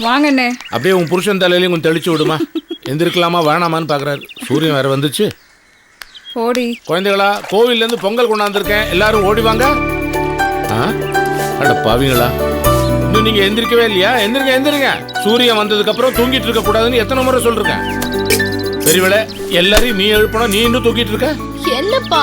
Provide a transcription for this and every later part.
வாங்கண்ணே. அப்படியே உன் புருஷன் தலையிலையும் கொஞ்சம் தெளிச்சு விடுமா. எந்திருக்கலாமா வேணாமான்னு பார்க்குறாரு. சூரியன் வேற வந்துச்சு. ஓடி குழந்தைகளா, கோவில்லேருந்து பொங்கல் கொண்டாந்துருக்கேன், எல்லாரும் ஓடி வாங்க. அட பாவீங்களா, இன்னும் நீங்க எந்திரிக்கவே இல்லையா? எந்திரிங்க எந்திரிங்க. சூரியன் வந்ததுக்கு அப்புறம் தூங்கிட்டு இருக்க கூடாதுன்னு எத்தனை முறை சொல்றேன். பெரியவளே, எல்லாரையும் நீ எழுப்பணும், நீ இன்னும் தூங்கிட்டு இருக்க. என்னப்பா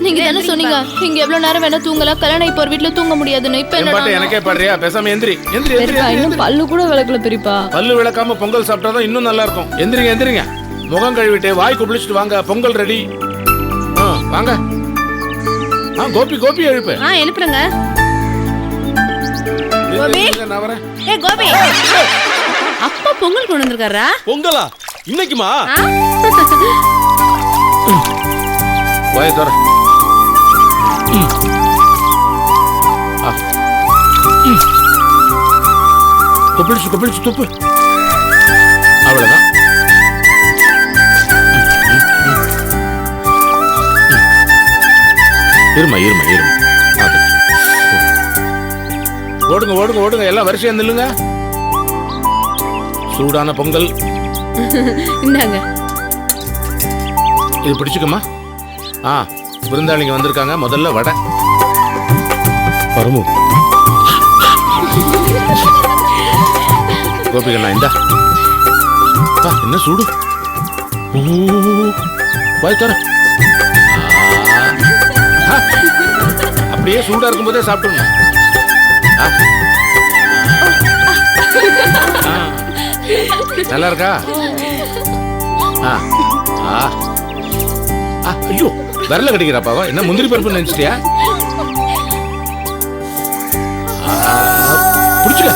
நீங்க தானே சொன்னீங்க இங்க எவ்வளவு நேரம் வேணா தூங்கலாம், கல்யாணம் இப்போ ஒரு வீட்டுல தூங்க முடியாதுன்னு. இப்ப என்ன எனக்கே பாடுறியா? பேசாம எந்திரி எந்திரி எந்திரி. இன்னும் பல்லு கூட விளக்கல பெரியப்பா. பல்லு விளக்காம பொங்கல் சாப்பிட்டாதான் இன்னும் நல்லா இருக்கும். எந்திரிங்க எந்திரிங்க. முகம் கழுவிட்டு வாய் குளிச்சுட்டு வாங்க, பொங்கல் ரெடி. வாங்க. கோபி கோபி எழுப்பு. எழுப்புறங்க. நான் வரேன். கோபி அப்பா பொங்கல் கொண்டு வந்திருக்காரா? பொங்கலா இன்னைக்குமா? வாய தர. கொப்பிடிச்சு கொப்பிடிச்சு துப்பு. அவ்வளவுதான். இருமா இருமா இருமா. ஓடுங்க ஓடுங்க ஓடுங்க, எல்லாம் வரிசையா நில்லுங்க. சூடான பொங்கல் இந்தாங்க. இது பிடிச்சுக்கம்மா. விருந்தாளிங்க வந்திருக்காங்க. முதல்ல வடை. பரமு கோபிகண்ணா இந்தா. என்ன சூடு. வாய் தர. அப்படியே சூடா இருக்கும் போதே சாப்பிடணும். நல்லா இருக்கா? ஐயோ, வரல கட்டிக்கிறாப்பாவா? என்ன முந்திரி பருப்பு நினைச்சிட்டியா? புடிச்சுக்க.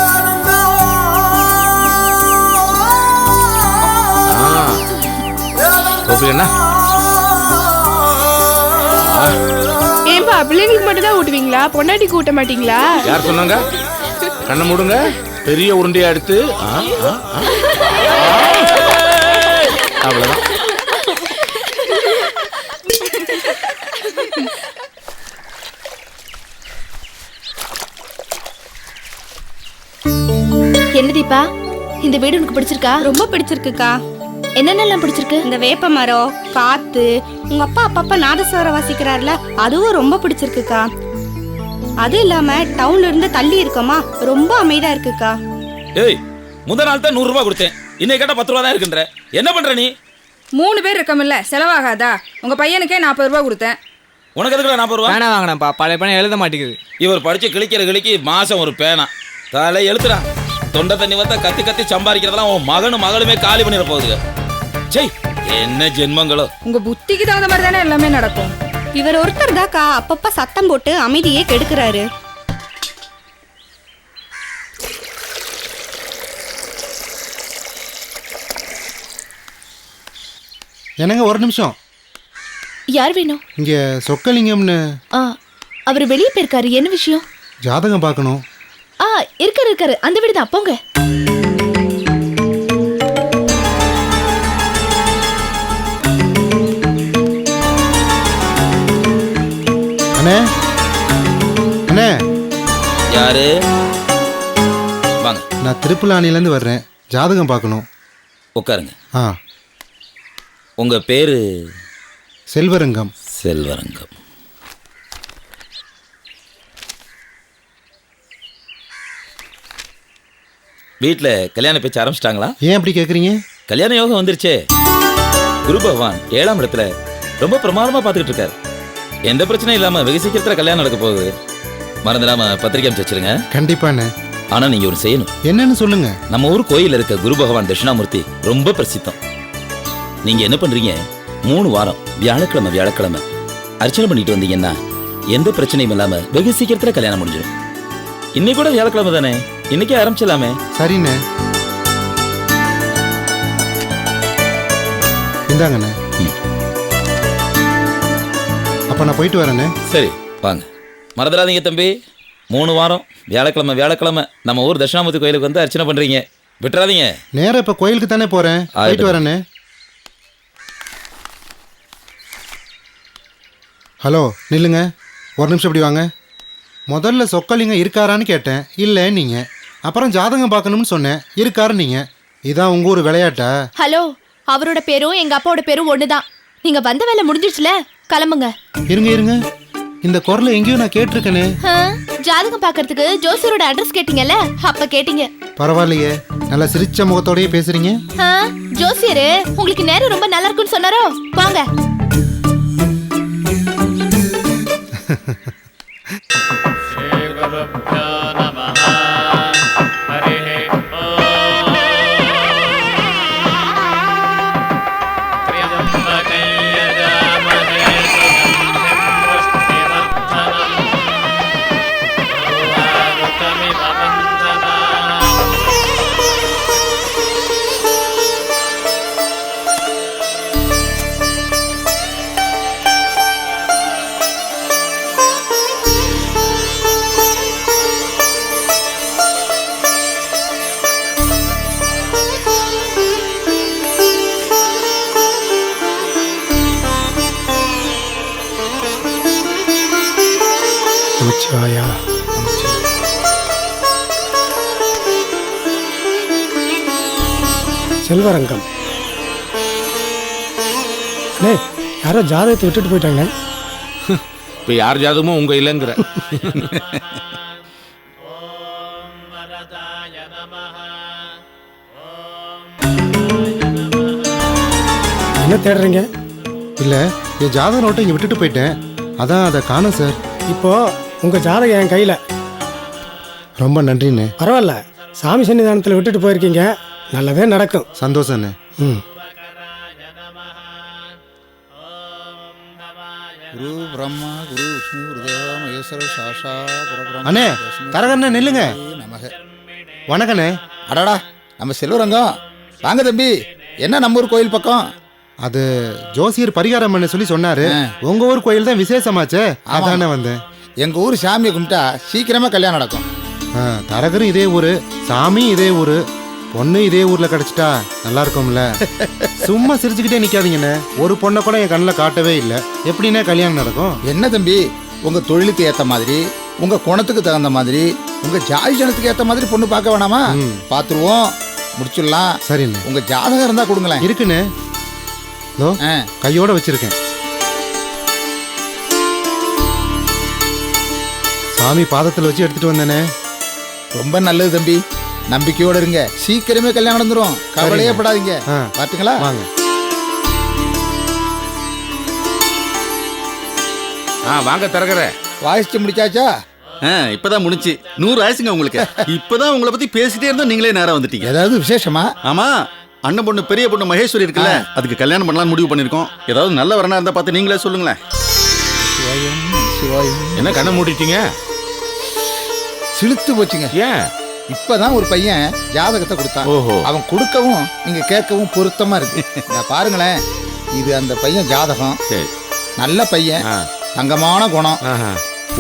கோபிகண்ணா, ஏன்பா பிள்ளைங்களுக்கு மட்டும் தான் ஊட்டுவீங்களா, பொண்டாட்டிக்கு ஊட்ட மாட்டீங்களா? யார் சொன்னாங்க? கண்ணை மூடுங்க. பெரிய உருண்டையா எடுத்து அவ்வளவுதான். என்ன தீபா, இந்த வீடு உனக்கு பிடிச்சிருக்கா? ரொம்ப பிடிச்சிருக்குக்கா. என்னென்னலாம் பிடிச்சிருக்கு? இந்த வேப்ப மரம், காத்து, உங்க அப்பா அப்பப்ப நாதஸ்வரம் வாசிக்கிறார்ல, அதுவும் ரொம்ப பிடிச்சிருக்குக்கா. அது இல்லாம டவுன்ல இருந்து தள்ளி இருக்கோமா, ரொம்ப அமைதியா இருக்குக்கா. ஏய், முத நாள் தான் 100 ரூபாய் கொடுத்தேன், இன்னைக்கு கேட்டா 10 ரூபா தான் இருக்குன்ற. என்ன பண்ற நீ? 3 பேர் இருக்கமில்ல, செலவாகாதா? உங்க பையனுக்கே 40 ரூபாய் கொடுத்தேன். உனக்கு எதுக்குடா 40 ரூபா? பேனா வாங்கினப்பா, பழைய பேனா எழுத மாட்டேங்குது. இவர் படிச்சு கிழிக்கிற கிழிக்கு மாசம் ஒரு பேனா தலை எழுத்துறா. தொண்டை தண்ணி வந்தா கத்தி கத்தி சம்பாதிக்கிறதெல்லாம் உன் மகளுமே காலி பண்ணிட போகுதுங்க. செய், என்ன ஜென்மங்களோ. உங்க புத்திக்கு தகுந்த மாதிரி தானே எல்லாமே நடக்கும். இவர் ஒருத்தர் தாக்கா அப்பப்ப சத்தம் போட்டு அமைதியே கெடுக்கிறாரு. என்னங்க ஒரு நிமிஷம். யார் வேணும்? இங்க சொக்கலிங்கம்னு. அவர் வெளியே போயிருக்காரு. என்ன விஷயம்? ஜாதகம் பார்க்கணும். இருக்காரு. அந்த வீடு தான், போங்க. அண்ணே அண்ணே. யாரு? வாங்க. நான் திருப்புலானிலேருந்து வர்றேன், ஜாதகம் பார்க்கணும். உட்காருங்க. உங்க பேரு? செல்வரங்கம். செல்வரங்கம். வீட்டில் கல்யாண பேச்சு ஆரம்பிச்சிட்டாங்களா? ஏன் அப்படி கேட்குறீங்க? கல்யாண யோகம் வந்துருச்சே. குரு பகவான் 7ஆம் இடத்துல ரொம்ப பிரமாதமாக பார்த்துக்கிட்டு இருக்காரு. எந்த பிரச்சனையும் இல்லாமல் வெகு சீக்கிரத்தில் கல்யாணம் நடக்க போகுது. மறந்துடாம பத்திரிக்கை அனுப்பிச்சு வச்சிருங்க. கண்டிப்பாண்ணே. ஆனால் நீங்கள் ஒரு செய்யணும். என்னன்னு சொல்லுங்க. நம்ம ஊர் கோயிலில் இருக்க குரு பகவான் தட்சிணாமூர்த்தி ரொம்ப பிரசித்தம். நீங்கள் என்ன பண்ணுறீங்க, 3 வாரம் வியாழக்கிழமை அர்ச்சனை பண்ணிட்டு வந்தீங்கன்னா எந்த பிரச்சனையும் இல்லாமல் வெகு சீக்கிரத்தில் கல்யாணம் முடிஞ்சிடும். இன்னைக்கு கூட வியாழக்கிழமை தானே, இன்னைக்கே ஆரம்பிச்சலாமே. சரிண்ணே, இந்தாங்கண்ணே. அப்ப நான் போயிட்டு வரேண்ணே. சரி வாங்க. மறந்துடாதீங்க தம்பி, 3 வாரம் வியாழக்கிழமை நம்ம ஊர் தட்சிணாமூர்த்தி கோயிலுக்கு வந்து அர்ச்சனை பண்றீங்க, விட்டுறாதீங்க. நேரா இப்ப கோயிலுக்கு தானே போறேன், போயிட்டு வரேண்ணே. ஹலோ நில்லுங்க, ஒரு நிமிஷம் இப்படி வாங்க. முதல்ல சொக்கலிங்கம் இருக்காரான்னு கேட்டேன், இல்லை நீங்க. அப்புறம் ஜாதகம் பார்க்கணும்னு சொன்னேன், இருக்காரு நீங்க. இதான் உங்க ஊர் விளையாட்டா? ஹலோ, அவரோட பேரும் எங்க அப்பாவோட பேரும் ஒண்ணுதான். நீங்க வந்த வேலை முடிஞ்சிடுச்சுல, கிளம்புங்க. இருங்க இருங்க, இந்த குரலை எங்கேயோ நான் கேட்டிருக்கேனே. ஜாதகம் பாக்குறதுக்கு ஜோசியரோட அட்ரஸ் கேட்டீங்கல்ல, அப்ப கேட்டீங்க. பரவாயில்லையே, நல்லா சிரிச்ச முகத்தோடயே பேசுறீங்க. ஜோசியரு உங்களுக்கு நேரம் ரொம்ப நல்லா இருக்குன்னு சொன்னாரோ? வாங்க. நமச்சிவாயா. செல்வரங்கம். அண்ணே, யாரோ ஜாதகத்தை விட்டுட்டு போயிட்டாங்க. இப்போ யார் ஜாதகமும் உங்க இல்லைங்கிற. என்ன தேடுறீங்க? இல்ல, என் ஜாதக நோட்டை இங்க விட்டுட்டு போயிட்டேன், அதான் அதை காணோம் சார். இப்போ உங்க ஜாதகம் என் கையில. ரொம்ப நன்றிண்ணே. பரவாயில்ல, சாமி சன்னிதானத்தில் விட்டுட்டு போயிருக்கீங்க, நல்லதே நடக்கும். சந்தோஷண்ணே. குரு பிரம்மா குரு விஷ்ணு குருதேவா மகேஸ்வர சாஷா பரபிரம்ம அண்ணே, தரகண்ணே நில்லுங்க. நமக. வணக்கண்ணே. அடாடா, நம்ம செல்வரங்கம். வாங்க தம்பி, என்ன நம்ம ஊர் கோயில் பக்கம்? அது ஜோசியர் பரிகாரம் பண்ண சொல்லி சொன்னாரு. உங்க ஊர் கோயில் தான் விசேஷமாச்சே, அதானே வந்தேன். எங்க ஊர் சாமியை கும்பிட்டா சீக்கிரமா கல்யாணம் நடக்கும். தரகரும் இதே ஊரு, சாமி இதே ஊரு, பொண்ணு இதே ஊர்ல கிடைச்சிட்டா நல்லா இருக்கும்ல. சும்மா சிரிச்சுக்கிட்டே நிக்காதீங்கண்ணே, ஒரு பொண்ணை கூட என் கண்ணில் காட்டவே இல்லை. எப்படின்னா கல்யாணம் நடக்கும்? என்ன தம்பி, உங்க தொழிலுக்கு ஏத்த மாதிரி, உங்க குணத்துக்கு தகுந்த மாதிரி, உங்க ஜாதி ஜனத்துக்கு ஏத்த மாதிரி பொண்ணு பார்க்க வேணாமா? பாத்துருவோம், முடிச்சிடலாம். சரிண்ணே. உங்க ஜாதகம் இருந்தா கொடுங்களேன். இருக்குண்ணே, கையோட வச்சிருக்கேன். சாமி பாதத்தில் வச்சு எடுத்துட்டு வந்தேனே. ரொம்ப நல்லது தம்பி, நம்பிக்கையோட இருங்க, சீக்கிரமே கல்யாணம் நடந்துரும், கவலையே படாதீங்க. பாத்துங்களா? வாங்க. வாங்க தரகற. வாசிச்சு முடிச்சாச்சா? இப்பதான் முடிச்சு. 100 ஆயிடுச்சுங்க உங்களுக்கு. இப்பதான் உங்களை பத்தி பேசிட்டே இருந்தோம், நீங்களே நேரம் வந்துட்டீங்க. ஏதாவது விசேஷமா? ஆமா, அண்ணன் பொண்ணு பெரிய பொண்ணு மகேஸ்வரி இருக்குல்ல, அதுக்கு கல்யாணம் பண்ணலாம் முடிவு பண்ணிருக்கோம். ஏதாவது நல்ல வரனா இருந்தா பார்த்து நீங்களே சொல்லுங்களேன். என்ன கண்ணை மூடிட்டீங்க? சிலுத்து போச்சுங்க. ஏன்? இப்பதான் ஒரு பையன் ஜாதகத்தை கொடுத்தான். அவன் கொடுக்கவும் நீங்க கேட்கவும் பொருத்தமா இருக்கு. பாருங்களேன், இது அந்த பையன் ஜாதகம். நல்ல பையன், தங்கமான குணம்.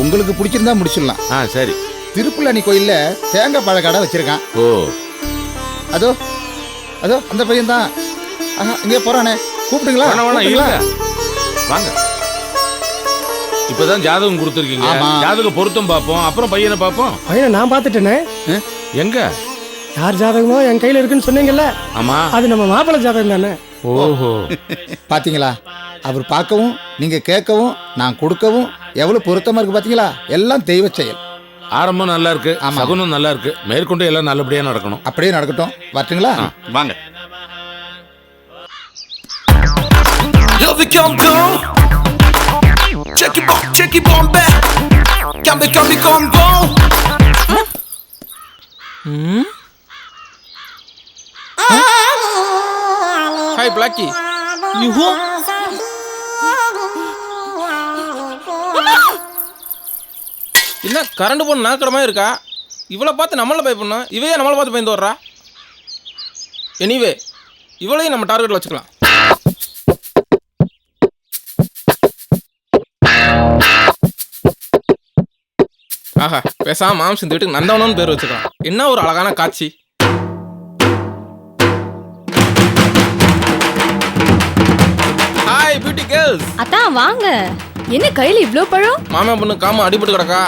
உங்களுக்கு பிடிச்சிருந்தா முடிச்சிடலாம். சரி. திருப்புலணி கோயில்ல தேங்காய் பழ கடை வச்சிருக்கான். அதோ அதோ அந்த பையன் தான். இங்கே போறானே, கூப்பிடுங்களா? வாங்க. இப்பதான் ஜாதகம் கொடுத்துருக்கீங்க, ஜாதகம் பொருத்தம் பார்ப்போம், அப்புறம் பையனை பார்ப்போம். பையனை நான் பார்த்துட்டேனே. எங்க? யார் ஜாதகமோ என் கையில இருக்குன்னு சொன்னீங்கல்ல, ஆமா, அது நம்ம மாப்பிள்ளை ஜாதகம் தானே. ஓஹோ, பாத்தீங்களா? அவர் பார்க்கவும் நீங்க கேட்கவும் நான் கொடுக்கவும் எவ்வளவு பொருத்தமா இருக்கு பாத்தீங்களா? எல்லாம் தெய்வ செயல். ஆரம்பம் நல்லா இருக்கு, சகுனம் நல்லா இருக்கு, மேற்கொண்டு எல்லாம் நல்லபடியா நடக்கணும். அப்படியே நடக்கட்டும். வரட்டுங்களா? வாங்க. Hi Blackie. என்ன கரண்ட் போன நாக்கடமா இருக்கா? இவளை பார்த்து நம்மள பயப்படணும், இவையே நம்மளை பார்த்து பயந்து வர்றா. எனிவே, இவளையும் நம்ம டார்கெட்ல வச்சுக்கலாம். ஆஹா, பேசாம மாம்ஸ் இந்த வீட்டுக்கு நந்தவனம்னு பேர் வச்சுக்கலாம். என்ன ஒரு அழகான காட்சி. Hi beauty girls. அதான் வாங்க. என்ன கையில இவ்ளோ பழம்? மாமா பொண்ணு காம அடிபட்டு கிடக்கா,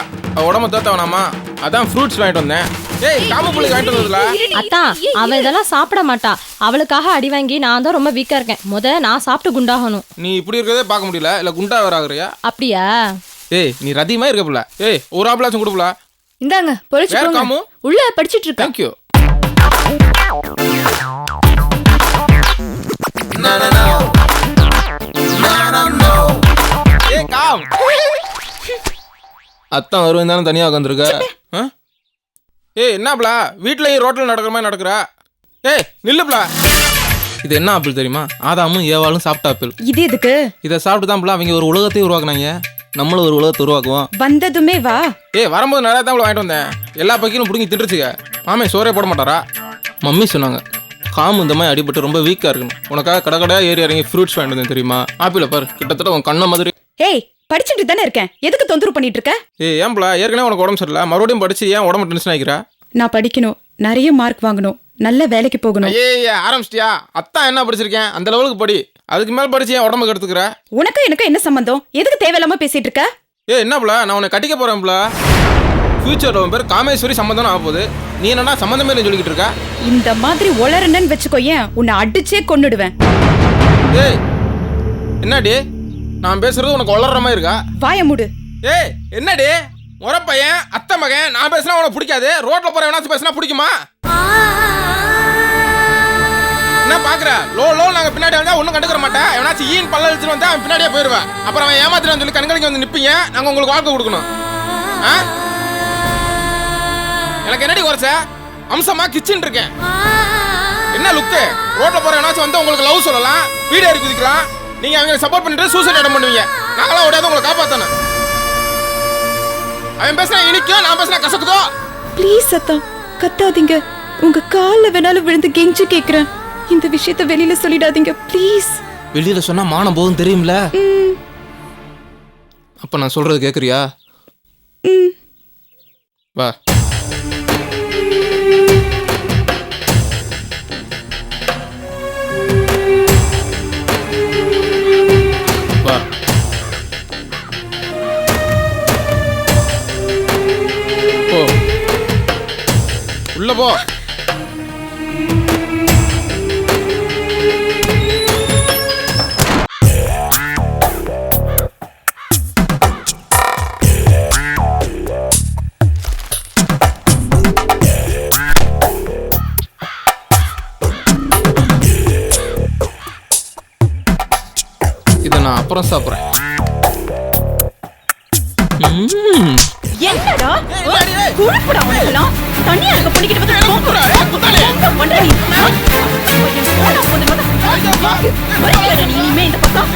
உடம்ப தேத்த வேணாமா, அதான் ஃப்ரூட்ஸ் வாங்கிட்டு வந்தேன். ஏய் காம புள்ளைக்கு வாங்கிட்டு வந்ததுல அத்தான் அவ இதெல்லாம் சாப்பிட மாட்டா. அவளுக்காக அடி வாங்கி நான் தான் ரொம்ப வீக்கா இருக்கேன். நான் சாப்பிட்டு குண்டாகணும். நீ இப்படி இருக்கதே பார்க்க முடியல. இல்ல குண்டா வேற ஆகுறியா? அப்படியா? ஏய் நீ ரதியமா இருக்க புள்ள. ஏய் ஒரு ஆப்பிளாச்சும் கொடுப்புல. இந்தாங்க பொரிச்சு காமு உள்ள படிச்சிட்டு இருக்கேன். Thank you. ஏய் காம் அத்தான் வருவேன் தானே தனியாக உட்காந்துருக்க. ஏய் என்னப்ல வீட்லயும் ரோட்டில் நடக்கிற மாதிரி நடக்கிறா? ஏய் நில்லுப்ல. இது என்ன ஆப்பிள் தெரியுமா? ஆதாமும் ஏவாளும் சாப்பிட்ட ஆப்பிள். இது எதுக்கு? இதை சாப்பிட்டு தான் அவங்க ஒரு உலகத்தையும் உருவாக்குனாங்க. நம்மளும் ஒரு உலகத்தை உருவாக்குவோம். வந்ததுமே வா. ஏய் வரும்போது நிறையா தான் வாங்கிட்டு வந்தேன். எல்லா பக்கிலும் பிடிங்கி தின்றுச்சுக்க. மாமே சோறே போட மாட்டாரா? மம்மி சொன்னாங்க காமு இந்த மாதிரி அடிபட்டு ரொம்ப வீக்காக இருக்கணும். உனக்காக கடை கடையாக ஏறி இறங்கி ஃப்ரூட்ஸ் வாங்கிட்டு வந்தேன் தெரியுமா? ஆப்பிள பாரு கிட்டத்தட்ட உன் கண்ணை மாதிரி. ஏய் படிச்சுட்டு தானே இருக்கேன், எதுக்கு தொந்தரவு பண்ணிட்டு இருக்க? ஏய் ஏன்பா ஏற்கனவே உனக்கு உடம்பு சரியில்லை, மறுபடியும் படிச்சு ஏன் உடம்பு டென்ஷன் ஆகிக்கிறா? நான் படிக்கணும், நிறைய மார்க் வாங்கணும், நல்ல வேலைக்கு போகணும். ஏய் ஆரம்பிச்சிட்டியா? அத்தான் என்ன படிச்சிருக்கேன் அந்த லெவலுக்கு படி. அதுக்கு மேல படிச்சு ஏன் உடம்புக்கு எடுத்துக்கிற? உனக்கு எனக்கு என்ன சம்பந்தம்? எதுக்கு தேவையில்லாம பேசிட்டு இருக்க? ஏய் என்னப்ல நான் உன்னை கட்டிக்க போறேன்ப்ல. ஃபியூச்சர்ல உன் பேர் காமேஸ்வரி சம்பந்தம் ஆக போகுது. நீ என்னன்னா சம்பந்தமே இல்லைன்னு சொல்லிக்கிட்டு இருக்க? இந்த மாதிரி ஒளரன்னு வச்சுக்கோ, ஏன் உன்னை அடிச்சே கொன்னுடுவேன். ஏய் என்னடி நான் பேசுறது உனக்கு வளர்ற மாதிரி இருக்கா? வாய மூடு. ஏய் என்னடி முறை பையன் அத்தை மகன் நான் பேசினா உனக்கு பிடிக்காது, ரோட்ல போற எவனாச்சும் பேசினா பிடிக்குமா? என்ன பாக்குற? லோ லோ நாங்க பின்னாடி வந்தா ஒன்னும் கண்டுக்கிற மாட்டேன். எவனாச்சும் ஈன் பல்ல வச்சுட்டு வந்தா அவன் பின்னாடியே போயிருவேன். அப்புறம் அவன் ஏமாத்திரான்னு சொல்லி கண்காணிக்க வந்து நிப்பீங்க. நாங்க உங்களுக்கு வாழ்க்கை கொடுக்கணும். எனக்கு என்னடி குறைச்ச? அம்சமா கிச்சன் இருக்கேன். என்ன லுக்கு? ரோட்ல போற எவனாச்சும் வந்து உங்களுக்கு லவ் சொல்லலாம், வீடு ஏறி குதிக்கலாம். நீங்க அவங்க சப்போர்ட் பண்ணிட்டு சூசைட் அட்டம் பண்ணுவீங்க. நாங்களாம் ஓடியாவது உங்களை காப்பாத்தணும். அவன் பேசினா இனிக்கும், நான் பேசினா கசக்குதோ? ப்ளீஸ் சத்தா கத்தாதீங்க, உங்க கால்ல வேணாலும் விழுந்து கெஞ்சி கேக்குறேன். இந்த விஷயத்தை வெளியில சொல்லிடாதீங்க ப்ளீஸ். வெளியில சொன்னா மானம் போகும் தெரியும்ல. அப்ப நான் சொல்றது கேக்குறியா? வா. வா. போ. உள்ள போ. நான் அப்புறம் சாப்பிடுறேன். என்னடா குழுப்புடா உனக்குலாம் தண்ணி அங்க பண்ணிக்கிட்டு வந்து போக்குறா பண்ற நீ போடா போடு மத வரல நீ இனிமே இந்த பக்கம்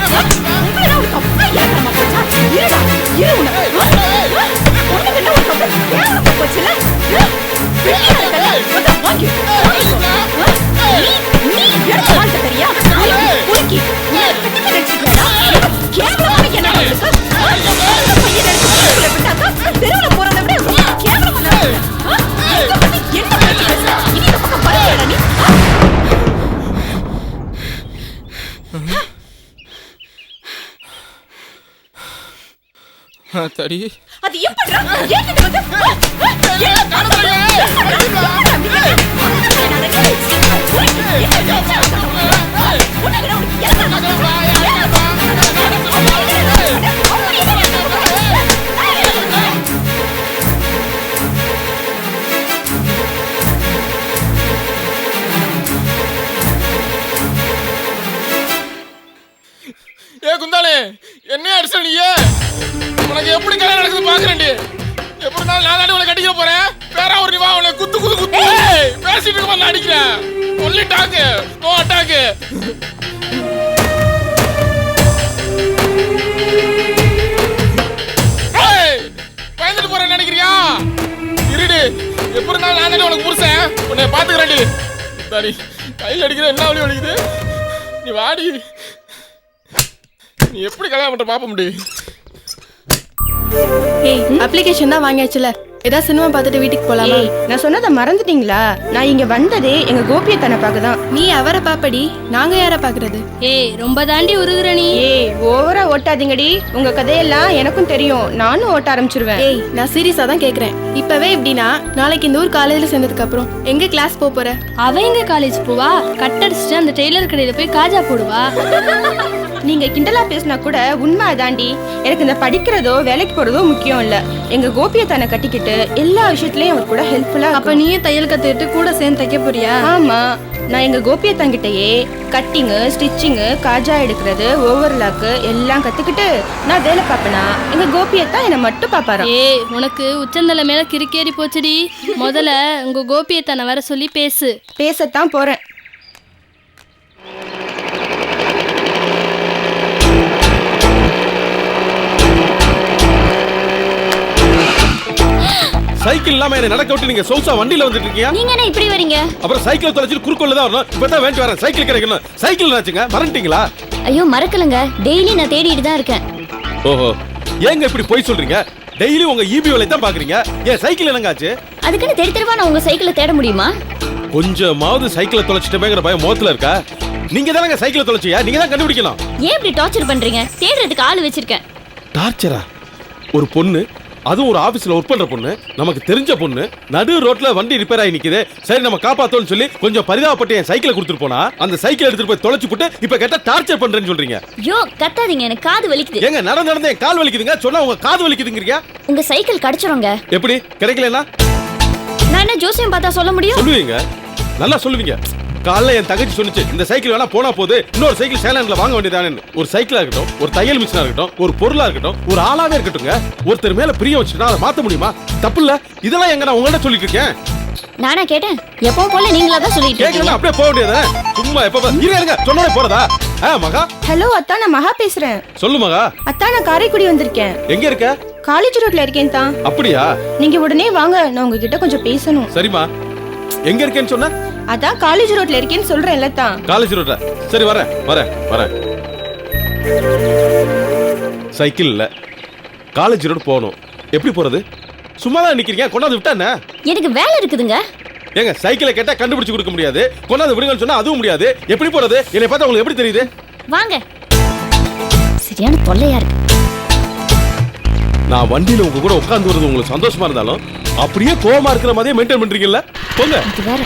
உங்கள ஒரு கப்பா ஏறமா போச்சா இருடா இரு உனக்கு என்ன ஒரு கப்பா ஏறமா போச்சுல வந்து வாங்கி நீ எடுத்து வாங்க தெரியா குளிக்கி நீ கட்டி நினைச்சிட்டடா கேவலமா என்ன நடக்குது பையன் எடுத்து விட்டாக்கா தெருவுல போறத விட கேவலமா நடக்குது என்ன பேசுற இனி இந்த பக்கம் வரலையா நீ தடி அது எப்படிடா ஏக்கிட்டு வந்து ஏ குந்தாலே என்ன அடிச்ச நீயே? உனக்கு எப்படி கல்யாணம் நடக்குது பாக்குறேன்டி. எப்படி நான் தாண்டி உனக்கு அடிக்க போறேன். பேரா ஒரு நீ வா உன்னை குத்து குத்து குத்து பேசிட்டு இருக்க மாதிரி அடிக்கிறேன். Only talk no attack. பயந்துட்டு போறேன்னு நினைக்கிறியா? இருடி எப்படி நான் தாண்டி உனக்கு புருஷன் உன்னை பாத்துக்கிறேன்டி. தாடி கையில் அடிக்கிற என்ன வழி வலிக்குது. நீ வாடி. நீ எப்படி கல்யாணம் பண்ற பாப்ப முடியும்? ஏய் அப்ளிகேஷன் தான் வாங்கியாச்சுல, ஏதாவது சினிமா பார்த்துட்டு வீட்டுக்கு போலாமா? நான் சொன்னதை மறந்துட்டீங்களா? நான் இங்க வந்ததே எங்க கோபியை தன்னை பார்க்க தான். நீ அவரை பாப்படி, நாங்க யாரை பாக்குறது? ஏய் ரொம்ப தாண்டி உருகுற நீ. ஓவரா ஓட்டாதீங்கடி. உங்க கதையெல்லாம் எனக்கும் தெரியும். நானும் ஓட்ட ஆரம்பிச்சிருவேன். ஏய் நான் சீரியஸா தான் கேக்குறேன். இப்பவே இப்படின்னா நாளைக்கு இந்த ஊர் காலேஜ்ல சேர்ந்ததுக்கு அப்புறம் எங்க கிளாஸ் போற? அவ எங்க காலேஜ் போவா? கட்டடிச்சுட்டு அந்த டெய்லர் கடையில போய் காஜா போடுவா. நீங்க கிண்டலா பேசினா கூட உண்மை அதாண்டி. எனக்கு இந்த படிக்கிறதோ வேலைக்கு போறதோ முக்கியம் இல்ல. எங்க கோபியை தன்னை கட்டிக்கிட்டு எல்லா விஷயத்துலயும் அவர் கூட ஹெல்ப்ஃபுல்லா. அப்ப நீயே தையல் கத்துக்கிட்டு கூட சேர்ந்து தைக்க போறியா? ஆமா, நான் எங்க கோபியை தங்கிட்டயே கட்டிங்கு, ஸ்டிச்சிங்கு, காஜா எடுக்கிறது, ஓவர்லாக்கு எல்லாம் கத்துக்கிட்டு நான் வேலை பார்ப்பேனா எங்க கோபியை தான் என்னை மட்டும் பாப்பாரா. ஏய் உனக்கு உச்சந்தலை மேல கிறுக்கேறி போச்சுடி. முதல்ல உங்க கோபியை தன்னை வர சொல்லி பேசு. பேசத்தான் போறேன். சைக்கிள் இல்லாம என்ன நடக்க விட்டு நீங்க சௌசா வண்டியில வந்துட்டு இருக்கீங்க. நீங்க என்ன இப்படி வரீங்க? அப்புறம் சைக்கிள் தொலைச்சிட்டு குறுக்கோல தான் வரணும். இப்பதான் வேண்டி வரேன். சைக்கிள் கிடைக்கணும். சைக்கிள் நாச்சுங்க மறந்துட்டீங்களா? ஐயோ மறக்கலங்க, டெய்லி நான் தேடிட்டு தான் இருக்கேன். ஓஹோ, ஏங்க இப்படி போய் சொல்றீங்க? டெய்லி உங்க ஈபி வேலை தான் பாக்குறீங்க. ஏன் சைக்கிள் என்னங்காச்சு? அதுக்குன்னு தெரி தெருவா நான் உங்க சைக்கிளை தேட முடியுமா? கொஞ்சமாவது சைக்கிளை தொலைச்சிட்டமேங்கிற பயம் முகத்துல இருக்கா? நீங்க தானங்க சைக்கிளை தொலைச்சியா? நீங்க தான் கண்டுபிடிக்கணும். ஏன் இப்படி டார்ச்சர் பண்றீங்க? தேடுறதுக்கு ஆள் வச்சிருக்கேன். டார்ச்சரா? ஒரு பொண்ணு, அதுவும் ஒரு ஆபீஸ்ல ஒர்க் பண்ற பொண்ணு, நமக்கு தெரிஞ்ச பொண்ணு, நடு ரோட்ல வண்டி ரிப்பேர் ஆகி நிக்குது. சரி நம்ம காப்பாத்தோம்னு சொல்லி கொஞ்சம் பரிதாபப்பட்டு என் சைக்கிளை கொடுத்துட்டு போனா அந்த சைக்கிள் எடுத்துட்டு போய் தொலைச்சு போட்டு இப்ப கேட்டா டார்ச்சர் பண்றேன்னு சொல்றீங்க. ஐயோ கத்தாதீங்க, எனக்கு காது வலிக்குது. ஏங்க நடந்து என் கால் வலிக்குதுங்க சொன்னா உங்க காது வலிக்குதுங்கறீங்க. உங்க சைக்கிள் கிடைச்சிருங்க. எப்படி கிடைக்கலனா? நான் என்ன ஜோசியம் பார்த்தா சொல்ல முடியும்? சொல்லுவீங்க, நல்லா சொல்லுவீங்க. காலைல என் தங்கச்சி சொன்னிச்சு இந்த சைக்கிள் வேணா போனா போது இன்னொரு சைக்கிள் சேலன்ல வாங்க வேண்டியதானு. ஒரு சைக்கிளா இருக்கட்டும், ஒரு தையல் மிஷினா இருக்கட்டும், ஒரு பொருளா இருக்கட்டும், ஒரு ஆளாவே இருக்கட்டும்ங்க, ஒருத்தர் மேல பிரிய வச்சுட்டா அதை மாத்த முடியுமா? தப்பு இல்ல. இதெல்லாம் எங்க நான் உங்கள்ட்ட சொல்லிட்டு இருக்கேன். நானா கேட்டேன்? எப்பவும் போல நீங்களா தான் சொல்லிட்டு இருக்கீங்க. கேக்குறேன் அப்படியே போக வேண்டியதா? சும்மா எப்ப இருங்க சொன்னோட போறதா? மகா. ஹலோ அத்தா, நான் மகா பேசுறேன். சொல்லு மகா. அத்தா நான் காரைக்குடி வந்திருக்கேன். எங்க இருக்க? காலேஜ் ரோட்ல இருக்கேன் தான். அப்படியா? நீங்க உடனே வாங்க, நான் உங்ககிட்ட கொஞ்சம் பேசணும். சரிமா, எங்க இருக்கேன்னு சொன்ன? அதான் காலேஜ் ரோட்ல இருக்கேன்னு சொல்றேன்ல தான். காலேஜ் ரோட்ல? சரி வரேன் வரேன் வரேன். சைக்கிள் இல்ல, காலேஜ் ரோடு போகணும். எப்படி போறது? சும்மா தான் நிக்கிறீங்க, கொண்டாந்து விட்டா என்ன? எனக்கு வேலை இருக்குதுங்க. ஏங்க சைக்கிளை கேட்டா கண்டுபிடிச்சு கொடுக்க முடியாது, கொண்டாந்து விடுங்கன்னு சொன்னா அதுவும் முடியாது. எப்படி போறது? என்னை பார்த்தா உங்களுக்கு எப்படி தெரியுது? வாங்க. சரியான தொல்லையா இருக்கு. நான் வண்டியில உங்க கூட உட்கார்ந்து வரது உங்களுக்கு சந்தோஷமா இருந்தாலும் அப்படியே கோவமா இருக்கிற மாதிரியே மெயின்டைன் பண்றீங்கல்ல? போங்க. இது வேற.